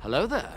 Hello there.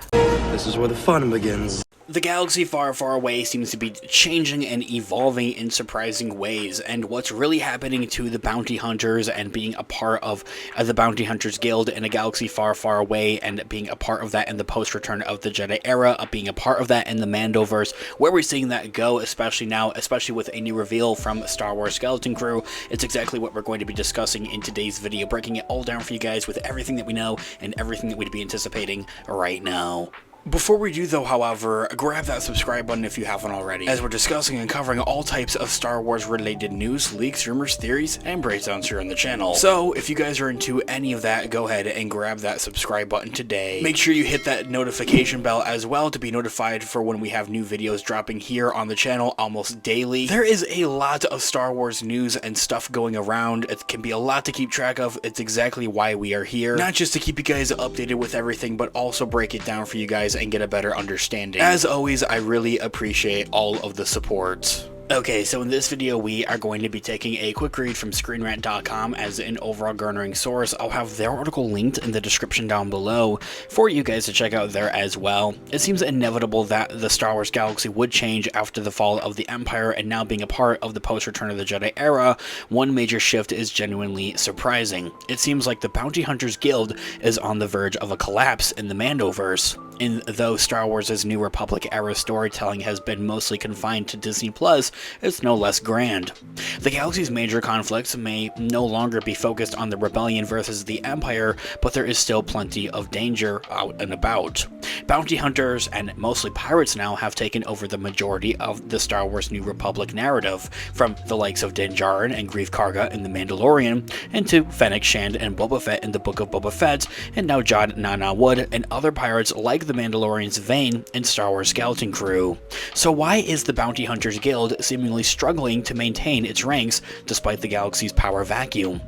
This is where the fun begins. The galaxy far, far away seems to be changing and evolving in surprising ways, and what's really happening to the bounty hunters and being a part of the Bounty Hunters Guild in a galaxy far, far away, and being a part of that in the post-Return of the Jedi era, of being a part of that in the Mando-Verse, where we're seeing that go, especially now, especially with a new reveal from Star Wars Skeleton Crew. It's exactly what we're going to be discussing in today's video, breaking it all down for you guys with everything that we know and everything that we'd be anticipating right now. Before we do though, however, grab that subscribe button if you haven't already, as we're discussing and covering all types of Star Wars related news, leaks, rumors, theories, and breakdowns here on the channel. So if you guys are into any of that, go ahead and grab that subscribe button today. Make sure you hit that notification bell as well to be notified for when we have new videos dropping here on the channel almost daily. There is a lot of Star Wars news and stuff going around. It can be a lot to keep track of. It's exactly why we are here. Not just to keep you guys updated with everything, but also break it down for you guys and get a better understanding. As always, I really appreciate all of the support. Okay, so in this video we are going to be taking a quick read from ScreenRant.com as an overall garnering source. I'll have their article linked in the description down below for you guys to check out there as well. It seems inevitable that the Star Wars galaxy would change after the fall of the Empire, and now being a part of the post-Return of the Jedi era, one major shift is genuinely surprising. It seems like the Bounty Hunters Guild is on the verge of a collapse in the Mando-Verse. And though Star Wars' New Republic era storytelling has been mostly confined to Disney+, it's no less grand. The galaxy's major conflicts may no longer be focused on the rebellion versus the Empire, but there is still plenty of danger out and about. Bounty hunters, and mostly pirates now, have taken over the majority of the Star Wars New Republic narrative, from the likes of Din Djarin and Greef Karga in The Mandalorian, and to Fennec Shand and Boba Fett in the Book of Boba Fett, and now Jad Nana Wood and other pirates like the Mandalorian's vein in Star Wars Skeleton Crew. So why is the Bounty Hunters Guild seemingly struggling to maintain its ranks despite the galaxy's power vacuum?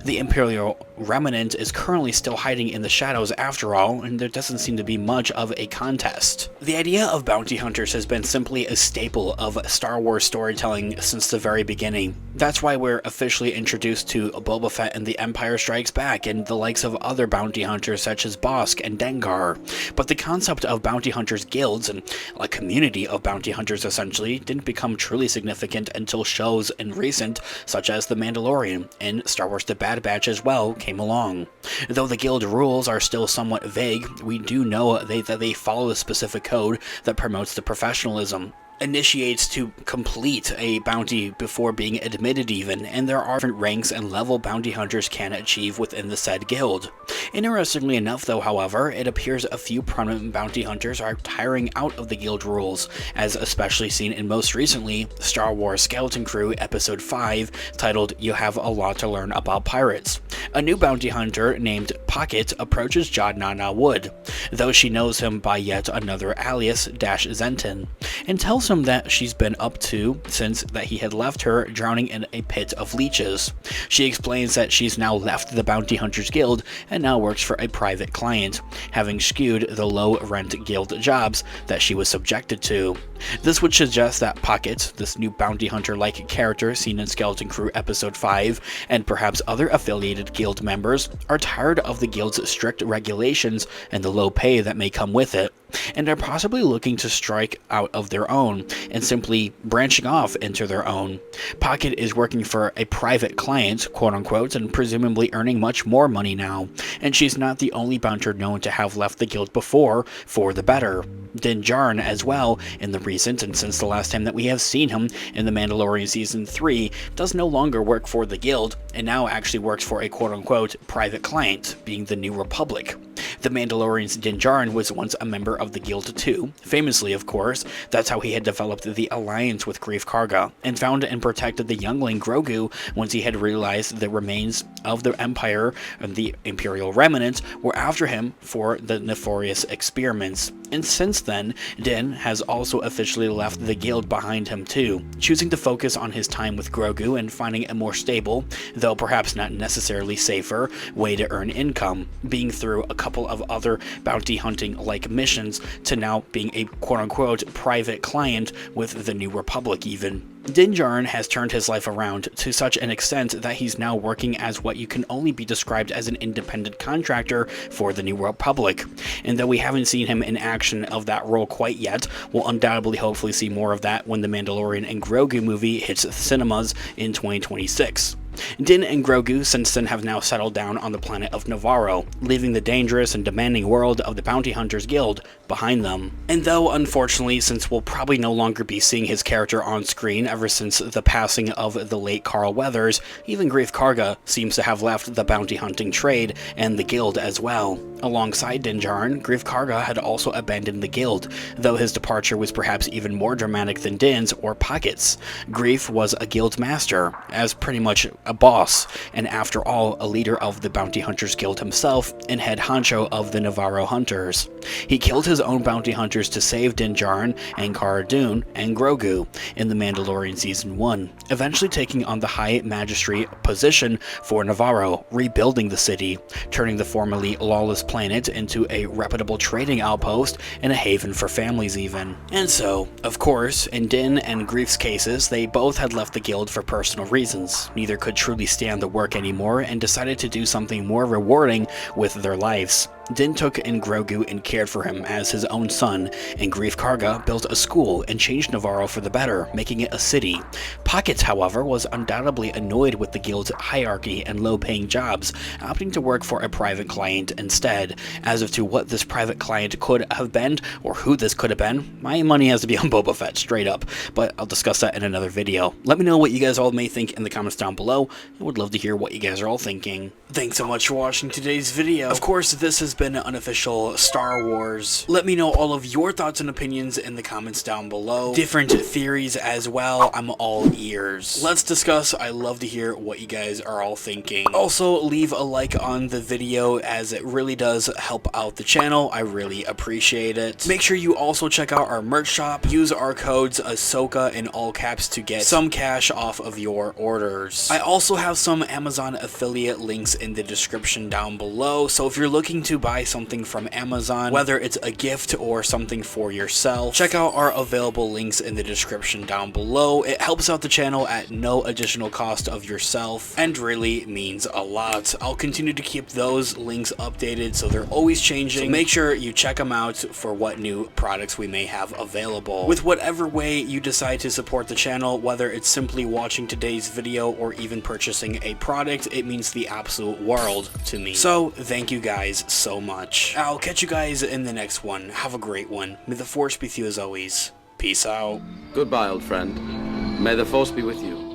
The Imperial Remnant is currently still hiding in the shadows after all, and there doesn't seem to be much of a contest. The idea of bounty hunters has been simply a staple of Star Wars storytelling since the very beginning. That's why we're officially introduced to Boba Fett and The Empire Strikes Back, and the likes of other bounty hunters such as Bosk and Dengar. But the concept of bounty hunters guilds, and a community of bounty hunters essentially, didn't become truly significant until shows in recent, such as The Mandalorian and Star Wars The Bad Batch as well, came along. Though the guild rules are still somewhat vague, we do know that they follow a specific code that promotes the professionalism, initiates to complete a bounty before being admitted even, and there are different ranks and level bounty hunters can achieve within the said guild. Interestingly enough though, however, it appears a few prominent bounty hunters are tiring out of the guild rules, as especially seen in most recently Star Wars Skeleton Crew Episode 5, titled You Have a Lot to Learn About Pirates. A new bounty hunter named Pocket approaches Jad Nana Wood, though she knows him by yet another alias, Dash Zenton, and tells him that she's been up to since that he had left her drowning in a pit of leeches. She explains that she's now left the Bounty Hunters Guild and now works for a private client, having skewed the low-rent guild jobs that she was subjected to. This would suggest that Pocket, this new bounty hunter-like character seen in Skeleton Crew Episode 5, and perhaps other affiliated guild members, are tired of the guild's strict regulations and the low pay that may come with it, and are possibly looking to strike out of their own and simply branching off into their own. Pocket is working for a private client, quote-unquote, and presumably earning much more money now, and she's not the only bounter known to have left the guild before for the better. Din Djarin as well, in the recent and since the last time that we have seen him in The Mandalorian Season 3, does no longer work for the guild, and now actually works for a quote-unquote private client, being the New Republic. The Mandalorian's Din Djarin was once a member of the Guild too, famously of course. That's how he had developed the alliance with Greef Karga, and found and protected the youngling Grogu once he had realized the remains of the Empire and the Imperial Remnant were after him for the nefarious experiments. And since then, Din has also officially left the guild behind him too, choosing to focus on his time with Grogu and finding a more stable, though perhaps not necessarily safer, way to earn income, being through a couple of other bounty hunting like missions, to now being a quote-unquote private client with the New Republic even. Din Djarin has turned his life around to such an extent that he's now working as what you can only be described as an independent contractor for the New Republic. And though we haven't seen him in action of that role quite yet, we'll undoubtedly hopefully see more of that when the Mandalorian and Grogu movie hits the cinemas in 2026. Din and Grogu since then have now settled down on the planet of Navarro, leaving the dangerous and demanding world of the Bounty Hunters Guild behind them. And though, unfortunately, since we'll probably no longer be seeing his character on screen ever since the passing of the late Carl Weathers, even Greef Karga seems to have left the bounty hunting trade and the guild as well. Alongside Din Djarin, Greef Karga had also abandoned the guild, though his departure was perhaps even more dramatic than Din's or Pocket's. Greef was a guild master, as pretty much a boss, and after all, a leader of the Bounty Hunters Guild himself, and head honcho of the Navarro Hunters. He killed his own bounty hunters to save Din Djarin and Cara Dune and Grogu in The Mandalorian Season 1, eventually taking on the High Magistrate position for Navarro, rebuilding the city, turning the formerly lawless planet into a reputable trading outpost and a haven for families even. And so, of course, in Din and Greef's cases, they both had left the guild for personal reasons. Neither could truly stand the work anymore and decided to do something more rewarding with their lives. Din took in Grogu and cared for him as his own son, and Greef Karga built a school and changed Navarro for the better, making it a city. Pockets, however, was undoubtedly annoyed with the guild's hierarchy and low-paying jobs, opting to work for a private client instead. As to what this private client could have been, or who this could have been, my money has to be on Boba Fett, straight up, but I'll discuss that in another video. Let me know what you guys all may think in the comments down below. I would love to hear what you guys are all thinking. Thanks so much for watching today's video. Of course, this has been an unofficial Star Wars. Let me know all of your thoughts and opinions in the comments down below. Different theories as well. I'm all ears. Let's discuss. I love to hear what you guys are all thinking. Also, leave a like on the video as it really does help out the channel. I really appreciate it. Make sure you also check out our merch shop. Use our codes Ahsoka in all caps to get some cash off of your orders. I also have some Amazon affiliate links in the description down below, so if you're looking to buy something from Amazon, whether it's a gift or something for yourself, check out our available links in the description down below. It helps out the channel at no additional cost of yourself and really means a lot. I'll continue to keep those links updated so they're always changing, so make sure you check them out for what new products we may have available. With whatever way you decide to support the channel, whether it's simply watching today's video or even purchasing a product, it means the absolute world to me. So thank you guys so much. I'll catch you guys in the next one. Have a great one. May the Force be with you as always. Peace out. Goodbye, old friend. May the Force be with you.